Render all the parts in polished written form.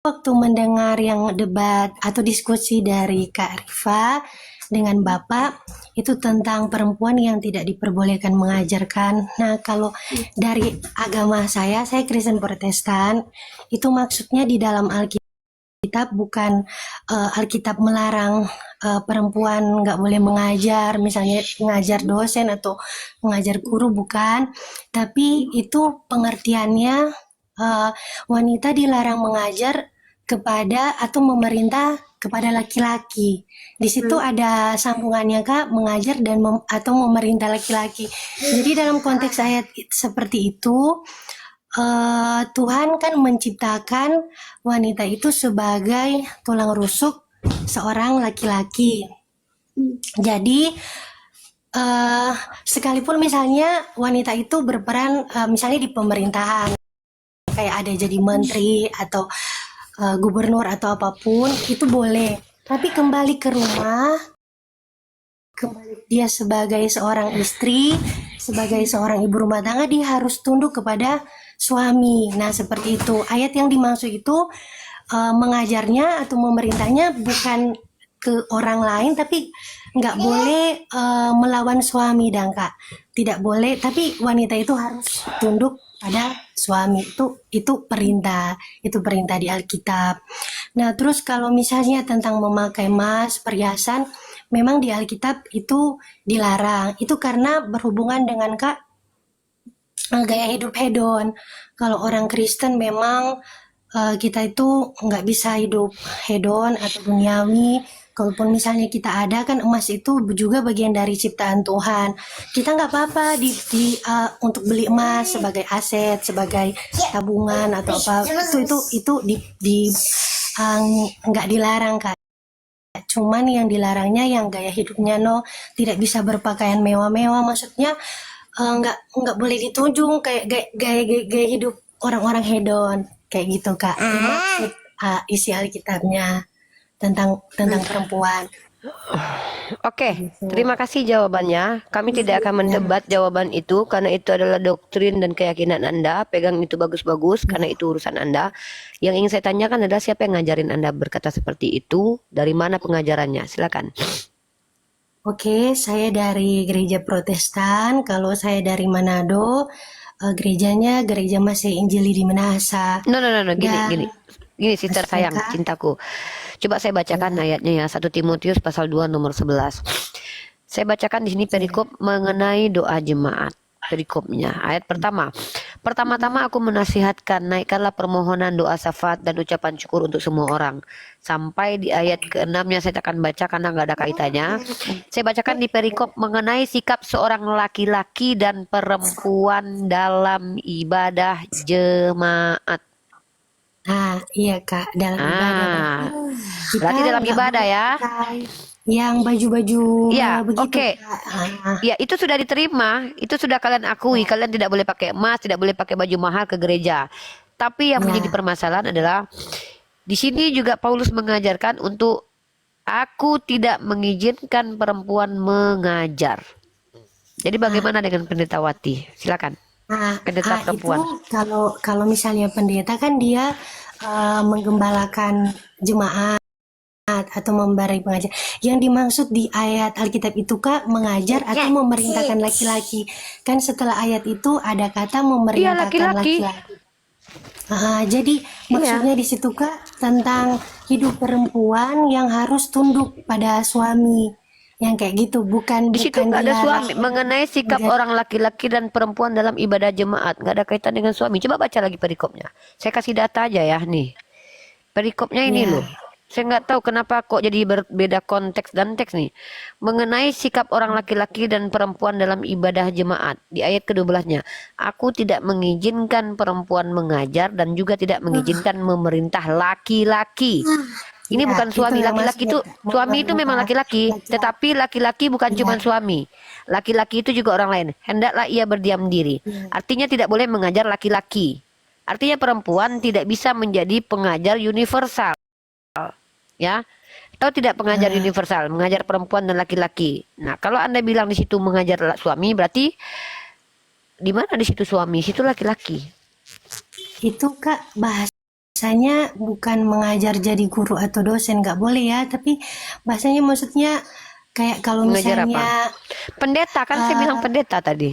waktu mendengar yang debat atau diskusi dari Kak Rifa dengan Bapak itu tentang perempuan yang tidak diperbolehkan mengajarkan. Nah, kalau dari agama saya Kristen Protestan, itu maksudnya di dalam Alkitab bukan Alkitab melarang perempuan nggak boleh mengajar, misalnya mengajar dosen atau mengajar guru, bukan. Tapi itu pengertiannya wanita dilarang mengajar kepada atau memerintah kepada laki-laki. Di situ ada sambungannya Kak, mengajar dan atau memerintah laki-laki. Jadi dalam konteks ayat seperti itu, Tuhan kan menciptakan wanita itu sebagai tulang rusuk seorang laki-laki. Jadi sekalipun misalnya wanita itu berperan misalnya di pemerintahan, kayak ada jadi menteri atau gubernur atau apapun, itu boleh. Tapi kembali ke rumah, kembali dia sebagai seorang istri, sebagai seorang ibu rumah tangga, dia harus tunduk kepada suami. Nah, seperti itu. Ayat yang dimaksud itu mengajarnya atau memerintahnya bukan ke orang lain, tapi nggak boleh melawan suami, dan Kak. Tidak boleh, tapi wanita itu harus tunduk pada suami. Itu perintah di Alkitab. Nah, terus kalau misalnya tentang memakai emas, perhiasan, memang di Alkitab itu dilarang. Itu karena berhubungan dengan Kak gaya hidup hedon. Kalau orang Kristen memang kita itu nggak bisa hidup hedon atau duniawi. Kalaupun misalnya kita ada, kan emas itu juga bagian dari ciptaan Tuhan. Kita nggak apa-apa untuk beli emas sebagai aset, sebagai tabungan atau apa. Itu nggak dilarang Kak. Cuman yang dilarangnya yang gaya hidupnya tidak bisa berpakaian mewah-mewah. Maksudnya nggak boleh ditunjuk kayak gaya hidup orang-orang hedon kayak gitu Kak. Maksud isi Alkitabnya tentang perempuan. Oke, terima kasih jawabannya. Kami tidak akan mendebat jawaban itu karena itu adalah doktrin dan keyakinan Anda. Pegang itu bagus-bagus karena itu urusan Anda. Yang ingin saya tanyakan adalah siapa yang ngajarin Anda berkata seperti itu? Dari mana pengajarannya? Silakan. Oke, saya dari gereja Protestan. Kalau saya dari Manado, gerejanya gereja Masih Injili di Minahasa. No. Gini, sister sayang, Kak. cintaku. Coba saya bacakan ayatnya ya, 1 Timotius pasal 2 nomor 11. Saya bacakan di sini perikop mengenai doa jemaat. Perikopnya, ayat pertama. Pertama-tama aku menasihatkan, naikkanlah permohonan, doa syafaat dan ucapan syukur untuk semua orang. Sampai di ayat ke-6-nya saya akan baca karena nggak ada kaitannya. Saya bacakan di perikop mengenai sikap seorang laki-laki dan perempuan dalam ibadah jemaat. Iya Kak, dalam ibadah. Berarti dalam ibadah ya. Yang baju-baju ya, begitu. Oke. Ya, itu sudah diterima, itu sudah kalian akui. Kalian tidak boleh pakai emas, tidak boleh pakai baju mahal ke gereja. Tapi yang menjadi permasalahan adalah di sini juga Paulus mengajarkan untuk aku tidak mengizinkan perempuan mengajar. Jadi bagaimana dengan pendeta Wati? Silakan. Pendeta perempuan. Itu kalau misalnya pendeta kan dia menggembalakan jemaat atau memberi pengajar. Yang dimaksud di ayat Alkitab itu Kak, mengajar atau memerintahkan laki-laki. Kan setelah ayat itu ada kata memerintahkan laki-laki. Jadi maksudnya di situ Kak tentang hidup perempuan yang harus tunduk pada suami. Yang kayak gitu, bukan di situ nggak ada suami. Mengenai sikap menjadi orang laki-laki dan perempuan dalam ibadah jemaat, nggak ada kaitan dengan suami. Coba baca lagi perikopnya. Saya kasih data aja ya nih. Perikopnya ini loh. Saya nggak tahu kenapa kok jadi berbeda konteks dan teks nih. Mengenai sikap orang laki-laki dan perempuan dalam ibadah jemaat. Di ayat ke-12-nya. Aku tidak mengizinkan perempuan mengajar dan juga tidak mengizinkan memerintah laki-laki. Ini bukan suami. Laki-laki itu, suami itu memang laki-laki. Tetapi laki-laki bukan cuma suami. Laki-laki itu juga orang lain. Hendaklah ia berdiam diri. Artinya tidak boleh mengajar laki-laki. Artinya perempuan tidak bisa menjadi pengajar universal. Ya, atau tidak pengajar universal, mengajar perempuan dan laki-laki. Nah, kalau Anda bilang di situ mengajar suami, berarti di mana di situ suami, situ laki-laki. Itu Kak bahasa bahasanya bukan mengajar jadi guru atau dosen, nggak boleh ya, tapi bahasanya maksudnya kayak kalau Mengajar apa? misalnya Pendeta kan saya bilang pendeta tadi.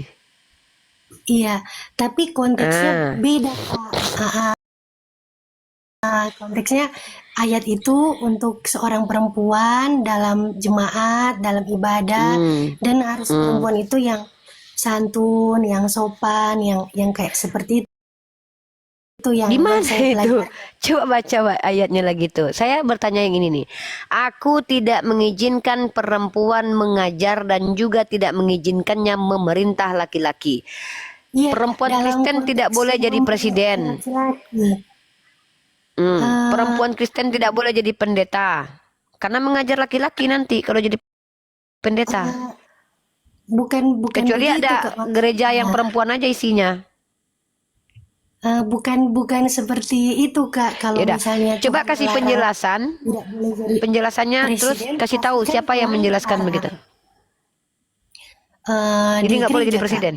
iya, tapi konteksnya Ah, beda Kak. Konteksnya ayat itu untuk seorang perempuan dalam jemaat, dalam ibadah, hmm, dan harus perempuan itu yang santun, yang sopan, yang kayak seperti itu di yang mana saya itu? pelajari. Coba baca ayatnya lagi tuh. Saya bertanya yang ini nih. Aku tidak mengizinkan perempuan mengajar dan juga tidak mengizinkannya memerintah laki-laki. Iya, Perempuan dalam Kristen tidak konteks boleh jadi memerintah presiden. laki-laki. Eh, Perempuan Kristen tidak boleh jadi pendeta. Karena mengajar laki-laki nanti kalau jadi pendeta. eh, bukan Kecuali begitu ada Kak gereja yang maksudnya. perempuan aja isinya. Bukan seperti itu Kak. Kalau Ya udah, misalnya coba Tuhan kasih melarang penjelasan. tidak boleh jadi Penjelasannya terus presiden, kasih tahu pastikan siapa yang Tuhan menjelaskan melarang. begitu. Eh, Jadi di nggak boleh jadi gereja Kak. presiden.